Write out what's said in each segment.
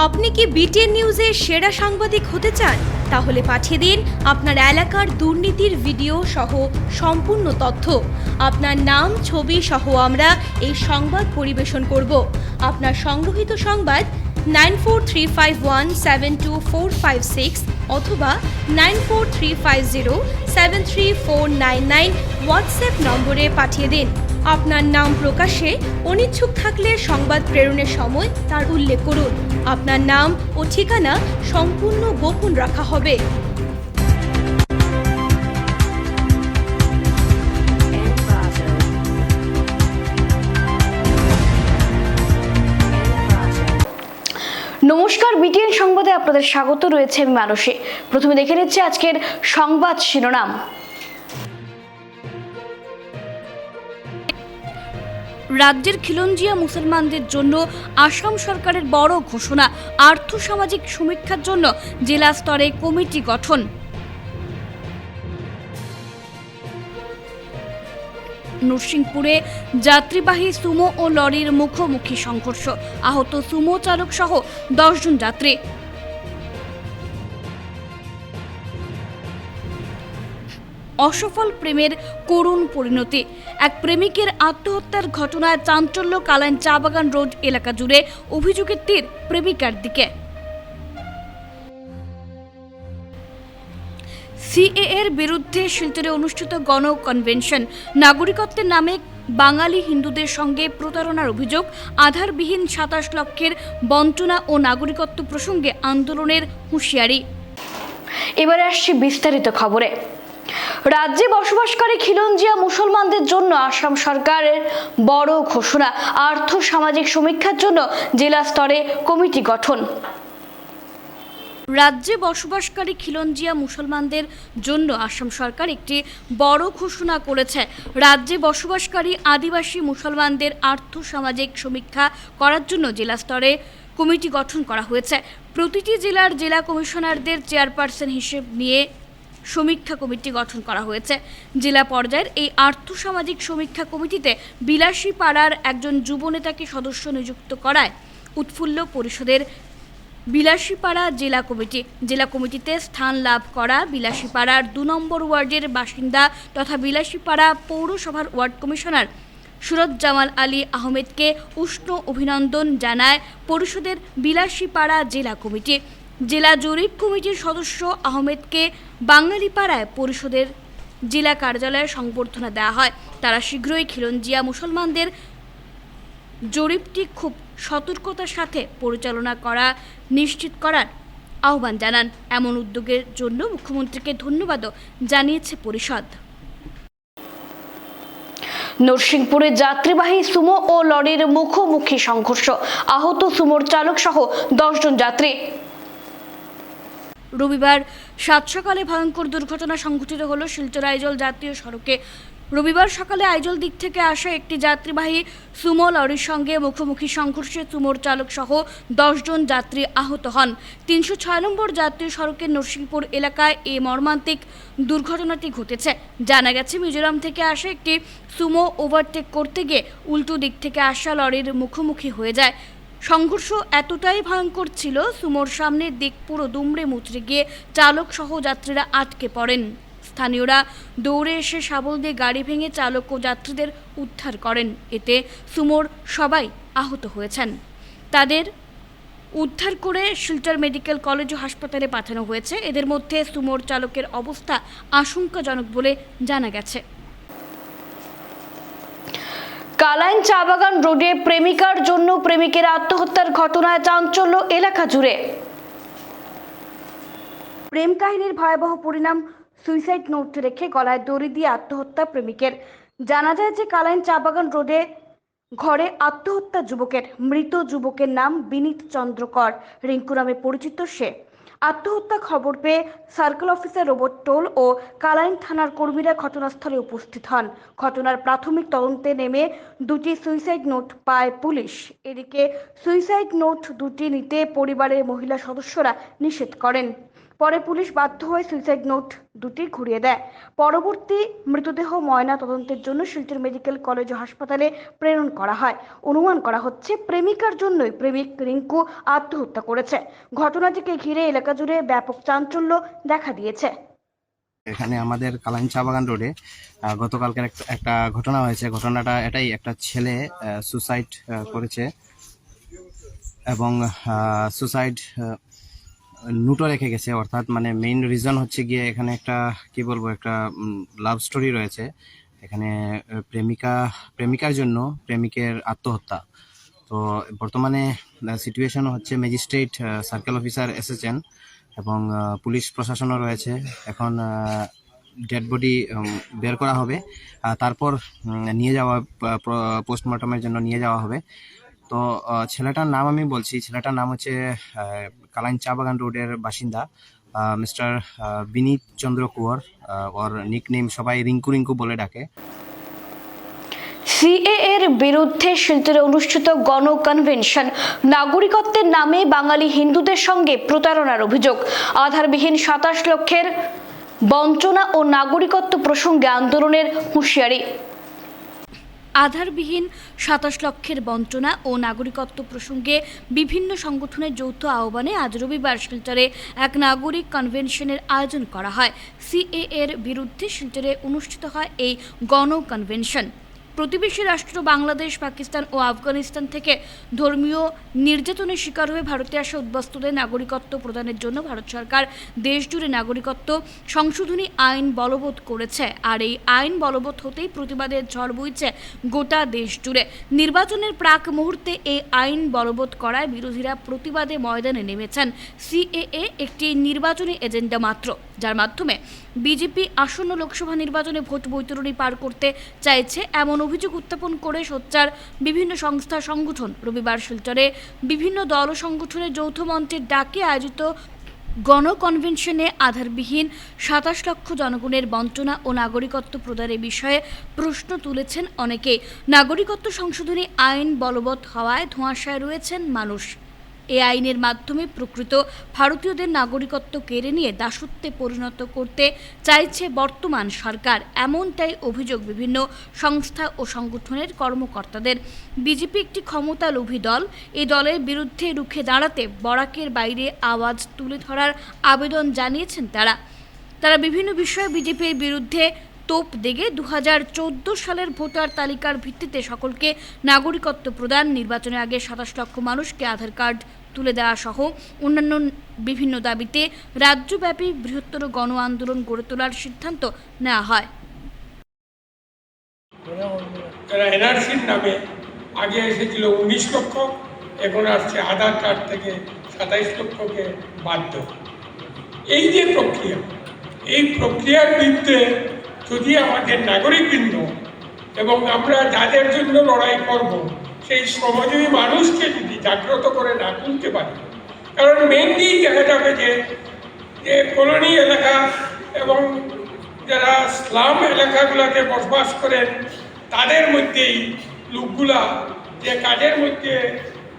আপনি কি বিটিএন নিউজের সেরা সাংবাদিক হতে চান? তাহলে পাঠিয়ে দিন আপনার এলাকার দুর্নীতির ভিডিও সহ সম্পূর্ণ তথ্য। আপনার নাম, ছবি সহ আমরা এই সংবাদ পরিবেশন করব। আপনার সংগ্রহীত সংবাদ 9435172456 অথবা 9435073499 হোয়াটসঅ্যাপ নম্বরে পাঠিয়ে দিন। আপনার নাম প্রকাশে অনিচ্ছুক থাকলে সংবাদ প্রেরণের সময় তার উল্লেখ করুন। আপনার নাম ও ঠিকানা সম্পূর্ণ গোপন রাখা হবে। নমস্কার, বিটিএন সংবাদে আপনাদের স্বাগত। রয়েছে আমি মানসী। প্রথমে দেখে নিচ্ছি আজকের সংবাদ শিরোনাম। রাজ্যের খিলঞ্জিয়া মুসলমানদের জন্য আসাম সরকারের বড় ঘোষণা। আর্থসামাজিক সমীক্ষার জন্য জেলা স্তরে কমিটি গঠন। নরসিংপুরে যাত্রীবাহী সুমো ও লরির মুখোমুখি সংঘর্ষ, আহত সুমো চালক সহ 10 জন যাত্রী। অসফল প্রেমের করুণ পরিণতি, এক প্রেমিকের আত্মহত্যার ঘটনায় চাঞ্চল্য কালাইন চা বাগান রোড এলাকা জুড়ে। অভিযোগের তীর প্রেমিকার দিকে। সিএএর বিরুদ্ধে শিলচরে অনুষ্ঠিত গণ কনভেনশন। নাগরিকত্বের নামে বাঙালি হিন্দুদের সঙ্গে প্রতারণার অভিযোগ। আধারবিহীন 27 লক্ষের বঞ্চনা ও নাগরিকত্ব প্রসঙ্গে আন্দোলনের হুঁশিয়ারি। এবারে আসছি বিস্তারিত খবরে। রাজ্যে বসবাসকারী খিলঞ্জিয়া মুসলমানদের জন্য আসাম সরকারের বড় ঘোষণা। আর্থসামাজিক সমীক্ষার জন্য জেলা স্তরে কমিটি গঠন। রাজ্যে বসবাসকারী খিলঞ্জিয়া মুসলমানদের জন্য আসাম সরকার একটি বড় ঘোষণা করেছে। রাজ্যে বসবাসকারী আদিবাসী মুসলমানদের আর্থসামাজিক সমীক্ষা করার জন্য জেলা স্তরে কমিটি গঠন করা হয়েছে। প্রতিটি জেলার জেলা কমিশনারদের চেয়ারপারসন হিসেব নিয়ে সমীক্ষা কমিটি গঠন করা হয়েছে। জেলা পর্যায়ের এই আর্থসামাজিক সমীক্ষা কমিটিতে বিলাসী পাড়ার একজন যুব নেতাকে সদস্য নিযুক্ত করায় উৎফুল্ল পরিষদের বিলাসীপাড়া জেলা কমিটি। জেলা কমিটিতে স্থান লাভ করা বিলাসীপাড়ার 2 নম্বর ওয়ার্ডের বাসিন্দা তথা বিলাসীপাড়া পৌরসভার ওয়ার্ড কমিশনার সুরত জামাল আলী আহমেদকে উষ্ণ অভিনন্দন জানায় পরিষদের বিলাসীপাড়া জেলা কমিটি। জেলা জরিপ কমিটির সদস্য আহমেদকে বাঙালিপাড়ায় পরিষদের জেলা কার্যালয়ে সংবর্ধনা দেওয়া হয়। তারা শীঘ্রই খিলঞ্জিয়া মুসলমানদের জরিপটি খুব সতর্কতার সাথে পরিচালনা করা নিশ্চিত করার আহ্বান জানান। এমন উদ্যোগের জন্য মুখ্যমন্ত্রীকে ধন্যবাদও জানিয়েছে পরিষদ। নরসিংপুরে যাত্রীবাহী সুমো ও লরির মুখোমুখি সংঘর্ষ, আহত সুমোর চালক সহ 10 জন যাত্রী। রবিবার সাত সকালে ভয়ঙ্কর দুর্ঘটনা সংঘটিত হলো শিলচর আইজল জাতীয় সড়কে। রবিবার সকালে আইজল দিক থেকে আসা একটি যাত্রীবাহী সুমো লরির সঙ্গে মুখোমুখি সংঘর্ষে সুমোর চালক সহ 10 জন যাত্রী আহত হন। 306 নম্বর জাতীয় সড়কের নরসিংপুর এলাকায় এই মর্মান্তিক দুর্ঘটনাটি ঘটেছে। জানা গেছে, মিজোরাম থেকে আসা একটি সুমো ওভারটেক করতে গিয়ে উল্টো দিক থেকে আসা লরির মুখোমুখি হয়ে যায়। সংঘর্ষ এতটাই ভয়ঙ্কর ছিল, সুমোর সামনের দিক পুরো দুমড়ে মুচড়ে গিয়ে চালক সহ যাত্রীরা আটকে পড়েন। স্থানীয়রা দৌড়ে এসে শাবল দিয়ে গাড়ি ভেঙে চালক ও যাত্রীদের উদ্ধার করেন। এতে সুমোর সবাই আহত হয়েছেন। তাদের উদ্ধার করে শিলচর মেডিকেল কলেজ ও হাসপাতালে পাঠানো হয়েছে। এদের মধ্যে সুমোর চালকের অবস্থা আশঙ্কাজনক বলে জানা গেছে। কালাইন চা বাগান রোডে প্রেমিকার জন্য প্রেমিকের আত্মহত্যার ঘটনায় চাঞ্চল্য এলাকা জুড়ে। প্রেম কাহিনীর ভয়াবহ পরিণাম, সুইসাইড নোট রেখে গলায় দড়ি দিয়ে আত্মহত্যা প্রেমিকের। জানা যায় যে কালাইন চা বাগান রোডে ঘরে আত্মহত্যা যুবকের। মৃত যুবকের নাম বিনীত চন্দ্র কর, রিঙ্কু নামে পরিচিত সে। আত্মহত্যা খবর পেয়ে সার্কেল অফিসার রোবট টোল ও কালাইন থানার কর্মীরা ঘটনাস্থলে উপস্থিত হন। ঘটনার প্রাথমিক তদন্তে নেমে 2টি সুইসাইড নোট পায় পুলিশ। এদিকে সুইসাইড নোট দুটি নিতে পরিবারের মহিলা সদস্যরা নিষেধ করেন। পরে পুলিশ বাধ্য হয়ে সুইসাইড নোট দুটি ঘুরিয়ে দেয়। পরবর্তী মৃতদেহ ময়না তদন্তের জন্য শিলচর মেডিকেল কলেজ ও হাসপাতালে প্রেরণ করা হয়। অনুমান করা হচ্ছে প্রেমিকার জন্যই প্রেমিক রিঙ্কু আত্মহত্যা করেছে। ঘটনাটিকে ঘিরে এলাকা জুড়ে ব্যাপক চাঞ্চল্য দেখা দিয়েছে। এখানে আমাদের কালাইন চা বাগান রোডে গতকালকে একটা ঘটনা হয়েছে। ঘটনাটা এটাই, একটা ছেলে সুসাইড করেছে এবং সুসাইড নোটও রেখে গেছে। অর্থাৎ মানে মেইন রিজন হচ্ছে গিয়ে এখানে একটা কি বলবো, একটা লাভ স্টোরি রয়েছে এখানে। প্রেমিকার জন্য প্রেমিকের আত্মহত্যা। তো বর্তমানে সিচুয়েশন হচ্ছে ম্যাজিস্ট্রেট সার্কেল অফিসার এসেছেন এবং পুলিশ প্রশাসনও রয়েছে। এখন ডেড বডি বের করা হবে, তারপর নিয়ে যাওয়া পোস্টমর্টমের জন্য নিয়ে যাওয়া হবে। তো ছেলেটার নাম আমি বলছি, ছেলেটার নাম হচ্ছে কালাইন চা বাগান রোডের বাসিন্দা মিস্টার বিনীত চন্দ্র কুয়ার। ওর নিকনেম সবাই রিঙ্কু রিঙ্কু বলে ডাকে। সিএএ এর বিরুদ্ধে শিলচরে অনুষ্ঠিত গণ কনভেনশন। নাগরিকত্বের নামে বাঙালি হিন্দুদের সঙ্গে প্রতারণার অভিযোগ। আধারবিহীন 27 লক্ষের বঞ্চনা ও নাগরিকত্ব প্রসঙ্গে আন্দোলনের হুঁশিয়ারি। আধারবিহীন 27 লক্ষের বঞ্চনা ও নাগরিকত্ব প্রসঙ্গে বিভিন্ন সংগঠনের যৌথ আহ্বানে আজ রবিবার শিলচরে এক নাগরিক কনভেনশনের আয়োজন করা হয়। সিএএ এর বিরুদ্ধে শিলচরে অনুষ্ঠিত হয় এই গণ কনভেনশন। প্রতিবেশী রাষ্ট্র বাংলাদেশ, পাকিস্তান ও আফগানিস্তান থেকে ধর্মীয় নির্যাতনের শিকার হয়ে ভারতে আসা উদ্বাস্তুদের নাগরিকত্ব প্রদানের জন্য ভারত সরকার দেশজুড়ে নাগরিকত্ব সংশোধনী আইন বলবৎ করেছে। আর এই আইন বলবৎ হতেই প্রতিবাদের ঝড় বইছে গোটা দেশ জুড়ে। নির্বাচনের প্রাক মুহূর্তে এই আইন বলবৎ করায় বিরোধীরা প্রতিবাদে ময়দানে নেমেছেন। সিএএ একটি নির্বাচনী এজেন্ডা মাত্র, যার মাধ্যমে বিজেপি আসন্ন লোকসভা নির্বাচনে ভোট বৈতরণী পার করতে চাইছে, এমন অভিযোগ উত্থাপন করে সোচ্চার বিভিন্ন সংস্থা সংগঠন রবিবার শিলচরে বিভিন্ন দল ও সংগঠনের যৌথ মঞ্চের ডাকে আয়োজিত গণ কনভেনশনে আধারবিহীন 27 লক্ষ জনগণের বঞ্চনা ও নাগরিকত্ব প্রদানের বিষয়ে প্রশ্ন তুলেছেন অনেকে। নাগরিকত্ব সংশোধনী আইন বলবৎ হওয়ায় ধোঁয়াশায় রয়েছেন মানুষ। এই আইনের মাধ্যমে প্রকৃত ভারতীয়দের নাগরিকত্ব কেড়ে নিয়ে দাসত্বে পরিণত করতে চাইছে বর্তমান সরকার, এমনটাই অভিযোগ বিভিন্ন সংস্থা ও সংগঠনের কর্মকর্তাদের। বিজেপি একটি ক্ষমতালোভী দল। এই দলের বিরুদ্ধে রুখে দাঁড়াতে বরাকের বাইরে আওয়াজ তুলে ধরার আবেদন জানিয়েছেন তারা বিভিন্ন বিষয়ে বিজেপির বিরুদ্ধে তোপ দেগে 2014 সালের ভোটার তালিকার ভিত্তিতে সকলকে নাগরিকত্ব প্রদান, নির্বাচনের আগে 27 লক্ষ মানুষকে আধার কার্ড তুলে দেওয়া সহ অন্যান্য বিভিন্ন দাবিতে রাজ্যব্যাপী বৃহত্তর গণ আন্দোলন গড়ে তোলার সিদ্ধান্ত নেওয়া হয়। এনআরসির নামে আগে এসেছিল 19 লক্ষ, এখন আসছে আধার কার্ড থেকে 27 লক্ষকে বাধ্য। এই যে প্রক্রিয়া, এই প্রক্রিয়ার বিরুদ্ধে যদি আমাদের নাগরিকবৃন্দ এবং আমরা যাদের জন্য লড়াই করব সেই সমাজী মানুষকে যদি জাগ্রত করে না তুলতে পারি, কারণ মেনলি দেখা যাবে যে কলোনি এলাকা এবং যারা স্লাম এলাকাগুলোতে বসবাস করেন তাদের মধ্যেই লোকগুলা যে কাজের মধ্যে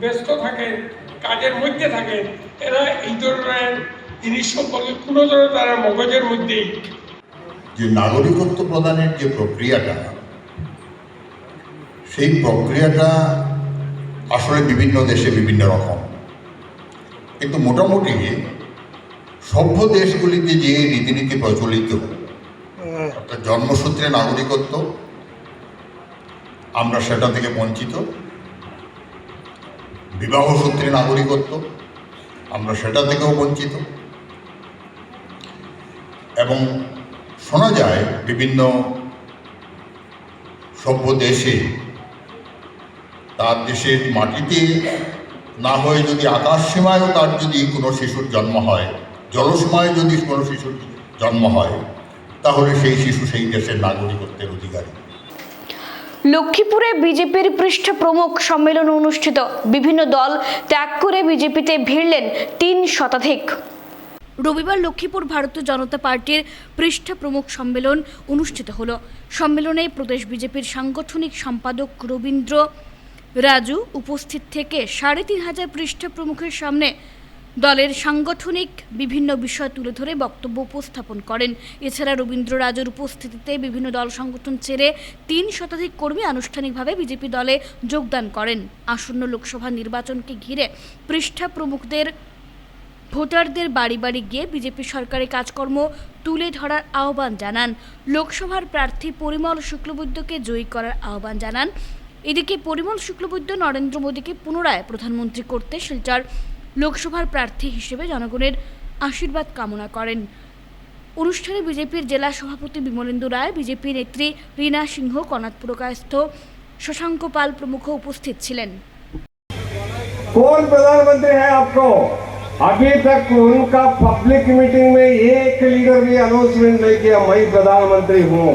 ব্যস্ত থাকেন, কাজের মধ্যে থাকেন, এরা এই ধরনের জিনিস সম্পর্কে কোনো ধরনের তারা মগজের মধ্যেই যে নাগরিকত্ব প্রদানের যে প্রক্রিয়াটা, সেই প্রক্রিয়াটা আসলে বিভিন্ন দেশে বিভিন্ন রকম, কিন্তু মোটামুটি সভ্য দেশগুলিতে যে রীতিনীতি প্রচলিত, অর্থাৎ জন্মসূত্রে নাগরিকত্ব, আমরা সেটা থেকে বঞ্চিত। বিবাহ সূত্রে নাগরিকত্ব, আমরা সেটা থেকেও বঞ্চিত। এবং শোনা যায় বিভিন্ন সভ্য দেশে তার দেশের মাটিতে না হয়ে যদি আকাশ সীমায়ও তার যদি কোনো শিশুর জন্ম হয়, জলসীমায় যদি কোনো শিশুর জন্ম হয়, তাহলে সেই শিশু সেই দেশের নাগরিকত্বের অধিকারী। লক্ষ্মীপুরে বিজেপির পৃষ্ঠ প্রমুখ সম্মেলন অনুষ্ঠিত। বিভিন্ন দল ত্যাগ করে বিজেপিতে ভিড়লেন 3 শতাধিক। রবিবার লক্ষ্মীপুর ভারতীয় জনতা পার্টির পৃষ্ঠ প্রমুখ সম্মেলন অনুষ্ঠিত হলো। সম্মেলনে প্রদেশ বিজেপির সাংগঠনিক সম্পাদক রবীন্দ্র রাজু উপস্থিত থেকে 3500 পৃষ্ঠ প্রমুখের সামনে দলের সাংগঠনিক বিভিন্ন বিষয় তুলে ধরে বক্তব্য উপস্থাপন করেন। এছাড়া রবীন্দ্র রাজুর উপস্থিতিতে বিভিন্ন দল সংগঠন ছেড়ে ৩ শতাধিক কর্মী আনুষ্ঠানিকভাবে বিজেপি দলে যোগদান করেন। আসন্ন লোকসভা নির্বাচনকে ঘিরে পৃষ্ঠা প্রমুখদের ভোটারদের বাড়ি বাড়ি গিয়ে বিজেপি সরকারের কাজকর্ম তুলে ধরার আহ্বান জানান। লোকসভার প্রার্থী পরিমল শুক্লবৈদ্যকে জয়ী করার আহ্বান জানান। এদিকে পরিমল শুক্লবৈদ্য নরেন্দ্র মোদীকে পুনরায় প্রধানমন্ত্রী করতে শিলচর লোকসভার প্রার্থী হিসেবে জনগণের আশীর্বাদ কামনা করেন। অনুষ্ঠানে বিজেপির জেলা সভাপতি বিমলেন্দু রায়, বিজেপি নেত্রী রীনা সিংহ, কনাথ পুরকায়স্থ, শশাঙ্ক পাল প্রমুখ উপস্থিত ছিলেন। कौन प्रधानमंत्री है आपको? अभी तक उनका पब्लिक मीटिंग में एक लीडर भी अनाउंसमेंट नहीं किया मैं प्रधानमंत्री हूं।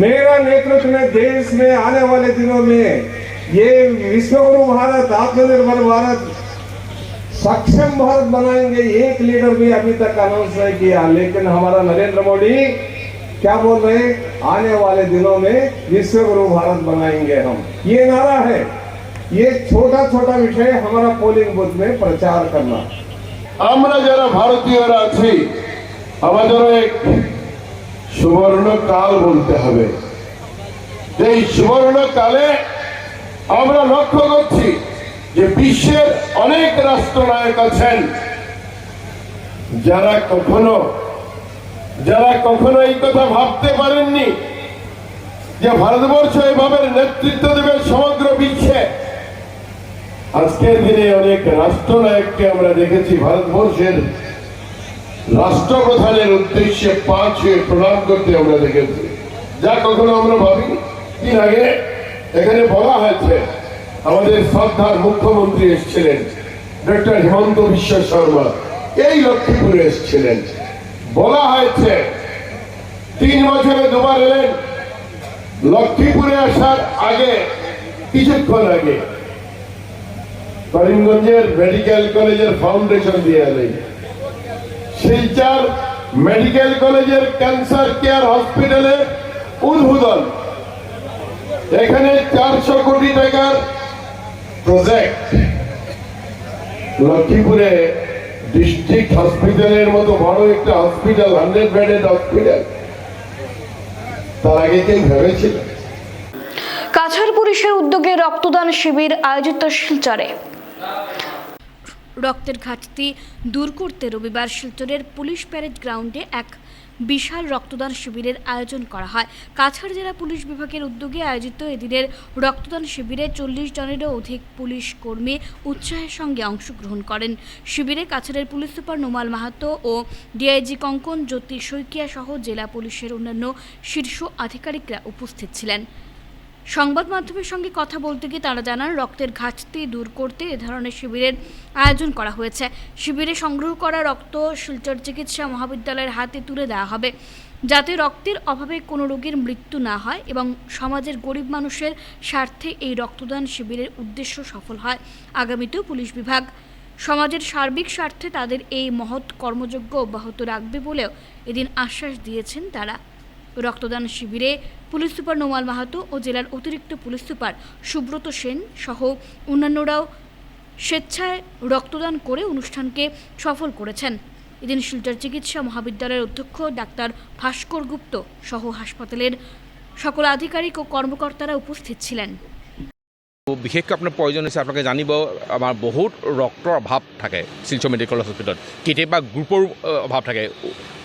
मेरा नेतृत्व में देश में आने वाले दिनों में ये विश्वगुरु भारत, आत्मनिर्भर भारत, सक्षम भारत बनाएंगे। एक लीडर भी अभी तक अनाउंस नहीं किया, लेकिन हमारा नरेंद्र मोदी क्या बोल रहे हैं? आने वाले दिनों में विश्वगुरु भारत बनाएंगे हम। ये नारा है। ये छोटा छोटा विषय हमारा पोलिंग बूथ में प्रचार करना। আমরা যারা ভারতীয়রা আছি আমাদেরও এক সুবর্ণ কাল বলতে হবে। এই সুবর্ণ কালে আমরা লক্ষ্য করছি যে বিশ্বের অনেক রাষ্ট্রনায়ক আছেন যারা কখনো এই কথা ভাবতে পারেননি যে ভারতবর্ষ এভাবে নেতৃত্ব দেবে সমগ্র বিশ্বে। আজকের দিনে অনেক রাষ্ট্রনায়ককে আমরা দেখেছি ভারতবর্ষের রাষ্ট্রপ্রধানের উদ্দেশ্যে পা ছুঁয়ে প্রণাম করতে আমরা দেখেছি, যা কখনো আমরা ভাবি। দিন আগে এখানে বলা হয়েছে আমাদের শ্রদ্ধার মুখ্যমন্ত্রী এসেছিলেন ডক্টর হিমন্ত বিশ্ব শর্মা, এই লক্ষ্মীপুরে এসেছিলেন। বলা হয়েছে 3 বছরে 2বার এলেন। লক্ষ্মীপুরে আসার আগে কিছুক্ষণ আগে করিমগঞ্জের মেডিকেল কলেজের ফাউন্ডেশন দিয়ে এলেন। শিলচর মেডিকেল কলেজের ক্যান্সার কেয়ার হসপিটালের উদ্বোধন। এখানে 400 কোটি টাকার প্রজেক্ট। লক্ষ্মীপুরে ডিস্ট্রিক্ট হসপিটালের মতো বড় একটা হসপিটাল, 100 বেডেড হসপিটাল, তার আগে কেউ ভেবেছিল? কাছাড় পুলিশের উদ্যোগে রক্তদান শিবির আয়োজিত শিলচরে। রক্তের ঘাটতি দূর করতে রবিবার শিলচরের পুলিশ প্যারেড গ্রাউন্ডে এক বিশাল রক্তদান শিবিরের আয়োজন করা হয়। কাছাড় জেলা পুলিশ বিভাগের উদ্যোগে আয়োজিত এদিনের রক্তদান শিবিরে 40 জনেরও অধিক পুলিশ কর্মী উৎসাহের সঙ্গে অংশগ্রহণ করেন। শিবিরে কাছাড়ের পুলিশ সুপার নোমাল মাহাতো ও ডিআইজি কঙ্কন জ্যোতি শইকিয়া সহ জেলা পুলিশের অন্যান্য শীর্ষ আধিকারিকরা উপস্থিত ছিলেন। সংবাদ মাধ্যমের সঙ্গে কথা বলতে গিয়ে তারা জানান, রক্তের ঘাটতি দূর করতে এ ধরনের শিবিরের আয়োজন করা হয়েছে। শিবিরে সংগ্রহ করা রক্ত শিলচর চিকিৎসা মহাবিদ্যালয়ের হাতে তুলে দেওয়া হবে, যাতে রক্তের অভাবে কোনো রোগীর মৃত্যু না হয় এবং সমাজের গরিব মানুষের স্বার্থে এই রক্তদান শিবিরের উদ্দেশ্য সফল হয়। আগামীতেও পুলিশ বিভাগ সমাজের সার্বিক স্বার্থে তাদের এই মহৎ কর্মযজ্ঞ অব্যাহত রাখবে বলেও এদিন আশ্বাস দিয়েছেন তারা। রক্তদান শিবিরে পুলিশ সুপার নোমাল মাহাতো ও জেলার অতিরিক্ত পুলিশ সুপার সুব্রত সেন সহ অন্যান্যরাও স্বেচ্ছায় রক্তদান করে অনুষ্ঠানকে সফল করেছেন। এদিন শিলচর চিকিৎসা মহাবিদ্যালয়ের অধ্যক্ষ ডাক্তার ভাস্কর গুপ্ত সহ হাসপাতালের সকল আধিকারিক ও কর্মকর্তারা উপস্থিত ছিলেন। বিশেষকৈ আপোনাৰ প্ৰয়োজন হৈছে আপোনালোকে জানিব, আমাৰ বহুত ৰক্তৰ অভাৱ থাকে শিলচৰ মেডিকেল হস্পিটেলত। কেতিয়াবা গ্ৰুপৰ অভাৱ থাকে।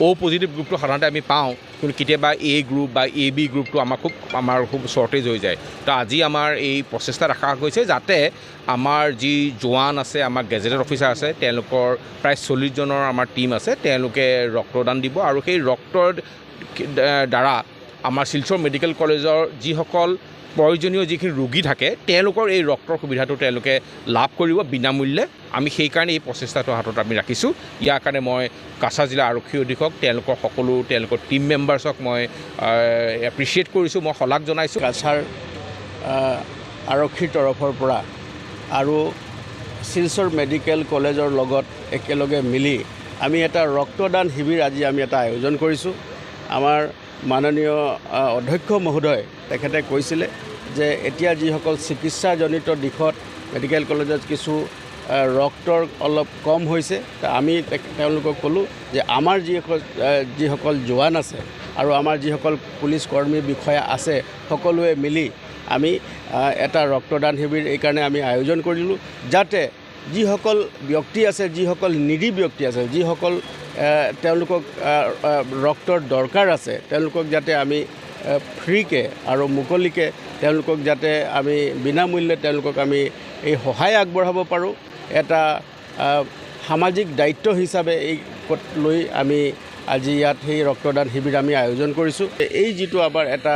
অ' পজিটিভ গ্ৰুপটো সাধাৰণতে আমি পাওঁ, কিন্তু কেতিয়াবা এ গ্ৰুপ বা এ বি গ্ৰুপটো আমাৰ খুব শ্বৰ্টেজ হৈ যায়। তো আজি আমাৰ এই প্ৰচেষ্টা ৰখা গৈছে যাতে আমাৰ যি জোৱান আছে, আমাৰ গেজেটেড অফিচাৰ আছে, তেওঁলোকৰ প্ৰায় 40 জনৰ আমাৰ টীম আছে, তেওঁলোকে ৰক্তদান দিব। আৰু সেই ৰক্তৰ দ্বাৰা আমাৰ শিলচৰ মেডিকেল কলেজৰ যিসকল প্ৰয়োজনীয় যিখিনি ৰোগী থাকে তেওঁলোকৰ এই ৰক্তৰ সুবিধাটো তেওঁলোকে লাভ কৰিব বিনামূল্যে। আমি সেইকাৰণে এই প্ৰচেষ্টাটো হাতত আমি ৰাখিছোঁ। ইয়াৰ কাৰণে মই কাছাৰ জিলা আৰক্ষী অধীক্ষক, তেওঁলোকৰ টীম মেম্বাৰ্ছক মই এপ্ৰিচিয়েট কৰিছোঁ, মই শলাগ জনাইছোঁ। কাছাৰ আৰক্ষীৰ তৰফৰ পৰা আৰু শিলচৰ মেডিকেল কলেজৰ লগত একেলগে মিলি আমি এটা ৰক্তদান শিবিৰ আজি আমি এটা আয়োজন কৰিছোঁ। আমাৰ মাননীয় অধ্যক্ষ মহোদয় তেখেতে কৈছিলে যে এতিয়া যিসকল চিকিৎসাজনিত দিশত মেডিকেল কলেজত কিছু ৰক্তৰ অলপ কম হৈছে। আমি তেওঁলোকক ক'লোঁ যে আমাৰ যিসকল জোৱান আছে আৰু আমাৰ যিসকল পুলিচ কৰ্মী বিষয়া আছে সকলোৱে মিলি আমি এটা ৰক্তদান শিবিৰ এইকাৰণে আমি আয়োজন কৰিলোঁ, যাতে যিসকল ব্যক্তি আছে, যিসকল নিডি ব্যক্তি আছে, যিসকল তেওঁলোকক ৰক্তৰ দৰকাৰ আছে, তেওঁলোকক যাতে আমি ফ্ৰীকৈ আৰু মুকলিকৈ তেওঁলোকক যাতে আমি বিনামূল্যে তেওঁলোকক আমি এই সহায় আগবঢ়াব পাৰোঁ, এটা সামাজিক দায়িত্ব হিচাপে এই লৈ আমি আজি ইয়াত সেই ৰক্তদান শিবিৰ আমি আয়োজন কৰিছোঁ। এই যিটো আমাৰ এটা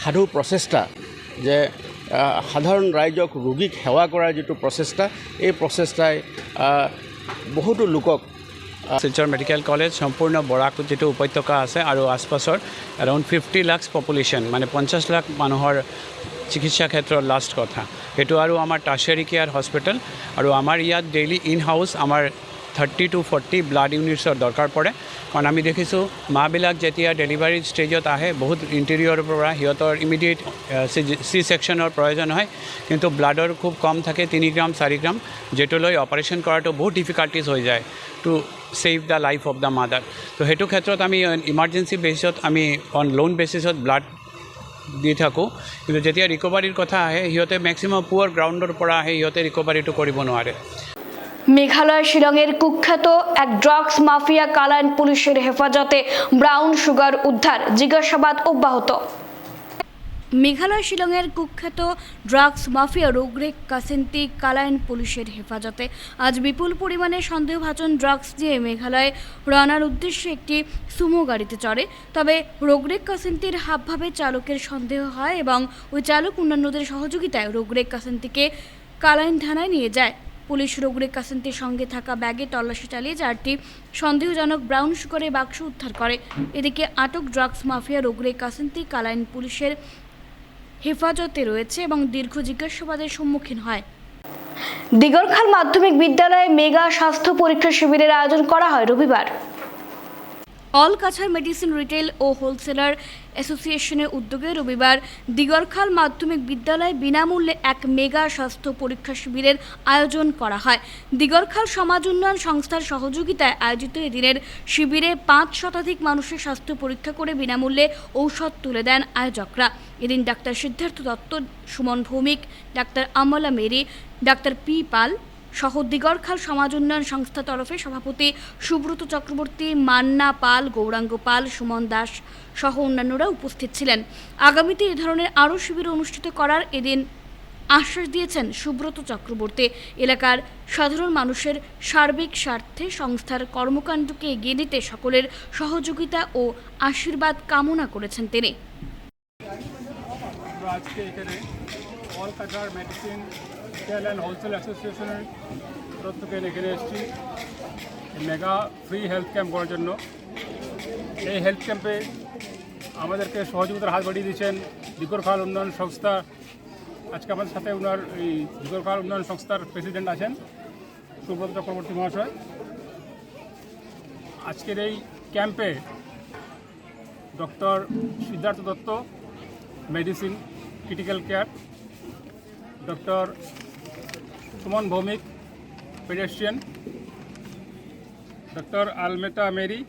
সাধু প্ৰচেষ্টা যে সাধাৰণ ৰাইজক ৰোগীক সেৱা কৰাৰ যিটো প্ৰচেষ্টা, এই প্ৰচেষ্টাই বহুতো লোকক শিলচৰ মেডিকেল কলেজ সম্পূৰ্ণ বৰাক যিটো উপত্যকা আছে আৰু আশপাশৰ এৰাউণ্ড 50 লাখ পপুলেশ্যন, মানে 50 লাখ মানুহৰ চিকিৎসা ক্ষেত্ৰত লাষ্ট কথা সেইটো। আৰু আমাৰ টাৰ্চিয়াৰী কেয়াৰ হস্পিটেল আৰু আমাৰ ইয়াত ডেইলি ইন হাউচ আমাৰ 30 to 40 ব্লাড ইউনিটছৰ দৰকাৰ পৰে। কাৰণ আমি দেখিছোঁ মাবিলাক যেতিয়া ডেলিভাৰী ষ্টেজত আহে বহুত ইণ্টেৰিয়ৰৰ পৰা সিহঁতৰ ইমিডিয়েট চি ছেকশ্যনৰ প্ৰয়োজন হয়, কিন্তু ব্লাডৰ খুব কম থাকে, 3 গ্ৰাম 4 গ্ৰাম, যিটোলৈ অপাৰেশ্যন কৰাটো বহুত ডিফিকাল্টিজ হৈ যায় to save the life of the mother. তো সেইটো ক্ষেত্ৰত আমি ইমাৰ্জেঞ্চি বেচিছত আমি অন লোন বেচিছত ব্লাড দি থাকোঁ, কিন্তু যেতিয়া ৰিকভাৰীৰ কথা আহে সিহঁতে মেক্সিমাম পুৱাৰ গ্ৰাউণ্ডৰ পৰা আহে, সিহঁতে ৰিকভাৰীটো কৰিব নোৱাৰে। মেঘালয় শিলংয়ের কুখ্যাত এক ড্রাগস মাফিয়া কালাইন পুলিশের হেফাজতে ব্রাউন সুগার উদ্ধার, জিজ্ঞাসাবাদ অব্যাহত। মেঘালয় শিলংয়ের কুখ্যাত ড্রাগস মাফিয়া রোগরেক কাসেন্তি কালাইন পুলিশের হেফাজতে আজ বিপুল পরিমাণে সন্দেহভাজন ড্রাগস নিয়ে মেঘালয়ে রওনার উদ্দেশ্যে একটি সুমো গাড়িতে চড়ে। তবে রোগরেক কাসেন্তির হাবভাবে চালকের সন্দেহ হয় এবং ওই চালক অন্যান্যদের সহযোগিতায় রোগরেক কাসেন্তিকে কালাইন থানায় নিয়ে যায়। পুলিশ রোগরেক কাসেন্তির সঙ্গে থাকা ব্যাগে তল্লাশি চালিয়ে 4টি সন্দেহজনক ব্রাউন সুগারের বাক্স উদ্ধার করে। এদিকে আটক ড্রাগস মাফিয়া রোগরেক কাসেন্তি কালাইন পুলিশের হেফাজতে রয়েছে এবং দীর্ঘ জিজ্ঞাসাবাদের সম্মুখীন হয়। দিগরখাল মাধ্যমিক বিদ্যালয়ে মেগা স্বাস্থ্য পরীক্ষা শিবিরের আয়োজন করা হয় রবিবার। অল কাছাড় মেডিসিন রিটেল ও হোলসেলার অ্যাসোসিয়েশনের উদ্যোগে রবিবার দিগরখাল মাধ্যমিক বিদ্যালয়ে বিনামূল্যে এক মেগা স্বাস্থ্য পরীক্ষা শিবিরের আয়োজন করা হয়। দিগরখাল সমাজ উন্নয়ন সংস্থার সহযোগিতায় আয়োজিত এদিনের শিবিরে 5 শতাধিক মানুষের স্বাস্থ্য পরীক্ষা করে বিনামূল্যে ঔষধ তুলে দেন আয়োজকরা। এদিন ডাক্তার সিদ্ধার্থ দত্ত, সুমন ভৌমিক, ডাক্তার আমলা মেরি, ডাক্তার পি পাল সহ দিগরখাল সমাজ উন্নয়ন সংস্থা তরফে সভাপতি সুব্রত চক্রবর্তী, মান্না পাল, গৌরাঙ্গ পাল, সুমন দাস সহ অন্যান্যরা উপস্থিত ছিলেন। আগামীতে এ ধরনের আরও শিবির অনুষ্ঠিত করার এদিন আশ্বাস দিয়েছেন সুব্রত চক্রবর্তী। এলাকার সাধারণ মানুষের সার্বিক স্বার্থে সংস্থার কর্মকাণ্ডকে এগিয়ে নিতে সকলের সহযোগিতা ও আশীর্বাদ কামনা করেছেন তিনি। আজকে এখানে all Cachar medicine retail and wholesale অ্যাসোসিয়েশনের তরফ থেকে এখানে এসেছি মেগা ফ্রি হেলথ ক্যাম্প করার জন্য। এই হেলথ ক্যাম্পে আমাদেরকে সহযোগিতার হাত বাড়িয়ে দিয়েছেন দিগরখাল উন্নয়ন সংস্থা। আজকে আমাদের সাথে ওনার এই দিগরখাল উন্নয়ন সংস্থার প্রেসিডেন্ট আছেন সুব্রত চক্রবর্তী মহাশয়। আজকের এই ক্যাম্পে doctor Siddhartha Dutta medicine critical care, doctor Suman Bhowmik paediatrician, doctor আলমেটা Mary,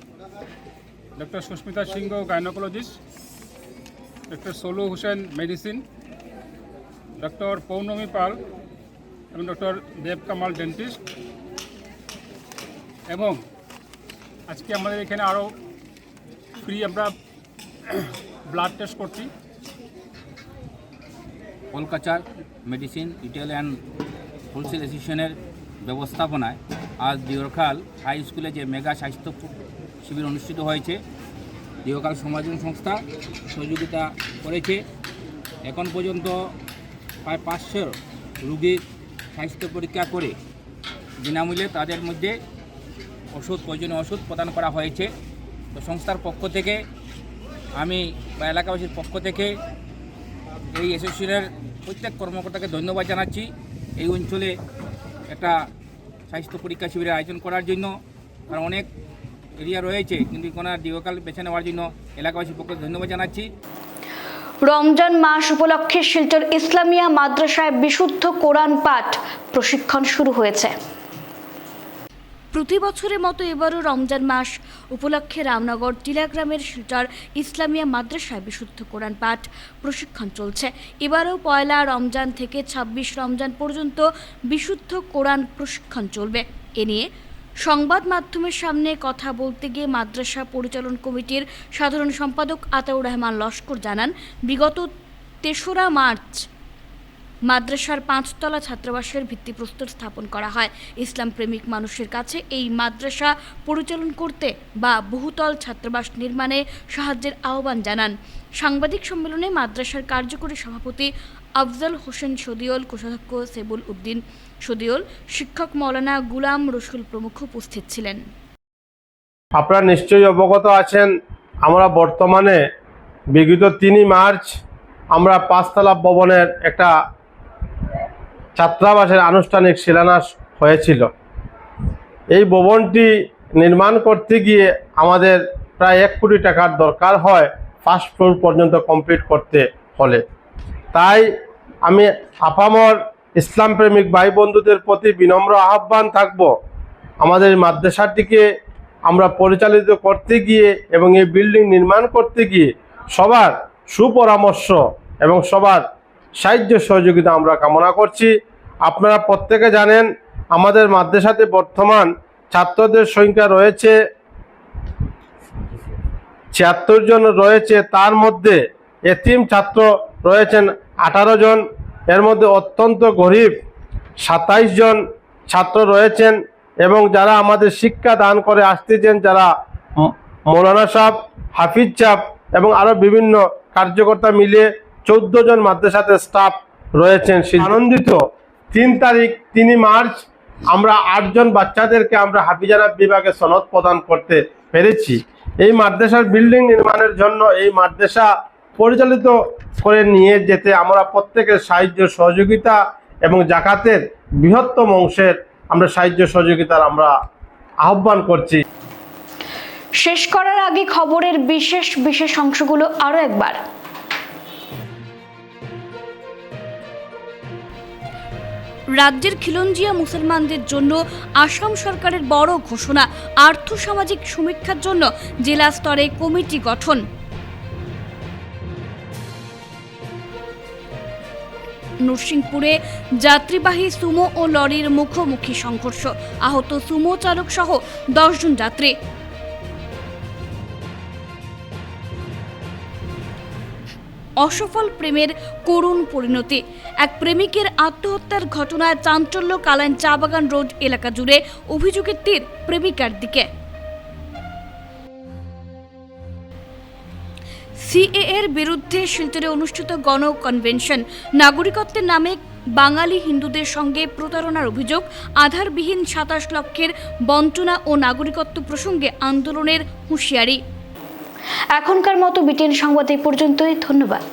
doctor Susmita Singha gynaecologist, doctor সোলু হুসেন মেডিসিন, ডক্টর পৌর্ণমী পাল এবং ডক্টর দেব কামাল ডেন্টিস্ট। এবং আজকে আমাদের এখানে আরও ফ্রি আমরা ব্লাড টেস্ট করছি। All Cachar medicine retail and wholesale অ্যাসোসিয়েশনের ব্যবস্থাপনায় আজ দিগরখাল হাই স্কুলে যে মেগা স্বাস্থ্য শিবির অনুষ্ঠিত হয়েছে, দিগরখাল সমাজ উন্নয়ন সংস্থা সহযোগিতা করেছে। এখন পর্যন্ত প্রায় 500 রোগীর স্বাস্থ্য পরীক্ষা করে বিনামূল্যে তাদের মধ্যে প্রয়োজনীয় ওষুধ প্রদান করা হয়েছে। তো সংস্থার পক্ষ থেকে আমি বা এলাকাবাসীর পক্ষ থেকে এই অ্যাসোসিয়েশনের প্রত্যেক কর্মকর্তাকে ধন্যবাদ জানাচ্ছি এই অঞ্চলে একটা স্বাস্থ্য পরীক্ষা শিবিরের আয়োজন করার জন্য। কারণ অনেক এরিয়া রয়েছে, কিন্তু দিগরখাল বেছে নেওয়ার জন্য এলাকাবাসীর পক্ষে ধন্যবাদ জানাচ্ছি। রমজান মাস উপলক্ষে শিলচর ইসলামিয়া মাদ্রাসায় বিশুদ্ধ কোরআন পাঠ প্রশিক্ষণ শুরু হয়েছে। প্রতি বছরের মতো এবারও রমজান মাস উপলক্ষে রামনগর টিলাগ্রামের শিলচর ইসলামিয়া মাদ্রাসায় বিশুদ্ধ কোরআন পাঠ প্রশিক্ষণ চলছে। এবারও পয়লা রমজান থেকে ২৬ রমজান পর্যন্ত বিশুদ্ধ কোরআন প্রশিক্ষণ চলবে। এ নিয়ে সংবাদ মাধ্যমের সামনে কথা বলতে গিয়ে মাদ্রাসা পরিচালন কমিটির সাধারণ সম্পাদক আতাউর রহমান লস্কর জানান, বিগত ৩রা মার্চ মাদ্রাসার ৫তলা ছাত্রাবাসের ভিত্তিপ্রস্তর স্থাপন করা হয়। ইসলাম প্রেমিক মানুষের কাছে এই মাদ্রাসা পরিচালন করতে বা বহুতল ছাত্রাবাস নির্মাণে সাহায্যের আহ্বান জানান। সাংবাদিক সম্মেলনে মাদ্রাসার কার্যকরী সভাপতি আফজল হোসেন সদিউল, কোষাধ্যক্ষ সেবুল উদ্দিন সদিউল, শিক্ষক মৌলানা গুলাম রসুল প্রমুখ উপস্থিত ছিলেন। আপনারা নিশ্চয়ই অবগত আছেন, আমরা বর্তমানে বিগত ৩ মার্চ আমরা ৫তলা ভবনের একটা ছাত্রাবাসের আনুষ্ঠানিক শিলান্যাস হয়েছিল। এই ভবনটি নির্মাণ করতে গিয়ে আমাদের প্রায় ১ কোটি টাকার দরকার হয় ফার্স্ট ফ্লোর পর্যন্ত কমপ্লিট করতে হলে। তাই আমি আপামর ইসলাম প্রেমিক ভাই বন্ধুদের প্রতি বিনম্র আহ্বান থাকব, আমাদের মাদ্রাসাটিকে আমরা পরিচালিত করতে গিয়ে এবং এই বিল্ডিং নির্মাণ করতে গিয়ে সবার সুপরামর্শ এবং সবার সাহায্য সহযোগিতা আমরা কামনা করছি। আপনারা প্রত্যেকে জানেন, আমাদের মাদ্রাসাতে বর্তমান ছাত্রদের সংখ্যা রয়েছে ৭৬ জন রয়েছে। তার মধ্যে এতিম ছাত্র রয়েছেন ১৮ জন, এর মধ্যে অত্যন্ত গরিব ২৭ জন ছাত্র রয়েছেন, এবং যারা আমাদের শিক্ষা দান করে আসতেছেন, যারা মৌলানা সাহেব, হাফিজ সাহেব এবং আরও বিভিন্ন কার্যকর্তা মিলিয়ে ১৪ জন মাদ্রাসাতে স্টাফ রয়েছেন। আনন্দিত ৩ মার্চ আমরা ৮ জন বাচ্চাদেরকে আমরা হাফিজানা বিভাগে সনদ প্রদান করতে পেরেছি। এই মাদ্রাসার বিল্ডিং নির্মাণের জন্য এই মাদ্রাসা পরিচালিত করে নিয়ে যেতে আমরা প্রত্যেকের সাহায্য সহযোগিতা এবং জাকাতের বৃহত্তম অংশের আমরা সাহায্য সহযোগিতার আমরা আহ্বান করছি। শেষ করার আগে খবরের বিশেষ অংশগুলো আরও একবার। রাজ্যের খিলঞ্জিয়া মুসলমানদের জন্য আসাম সরকারের বড় ঘোষণা, আর্থসামাজিক সমীক্ষার জন্য জেলা স্তরে কমিটি গঠন। নরসিংপুরে যাত্রীবাহী সুমো ও লরির মুখোমুখি সংঘর্ষ, আহত সুমো চালক সহ 10 জন যাত্রী। অসফল প্রেমের করুণ পরিণতি, এক প্রেমিকের আত্মহত্যার ঘটনায় চাঞ্চল্য কালাইন চা বাগান রোড এলাকা জুড়ে, অভিযোগের তীর প্রেমিকার দিকে। সিএএর বিরুদ্ধে শিলচরে অনুষ্ঠিত গণ কনভেনশন, নাগরিকত্বের নামে বাঙালি হিন্দুদের সঙ্গে প্রতারণার অভিযোগ, আধারবিহীন ২৭ লক্ষের বঞ্চনা ও নাগরিকত্ব প্রসঙ্গে আন্দোলনের হুঁশিয়ারি। এখনকার মতো বিটিএন সংবাদ এই পর্যন্তই। ধন্যবাদ।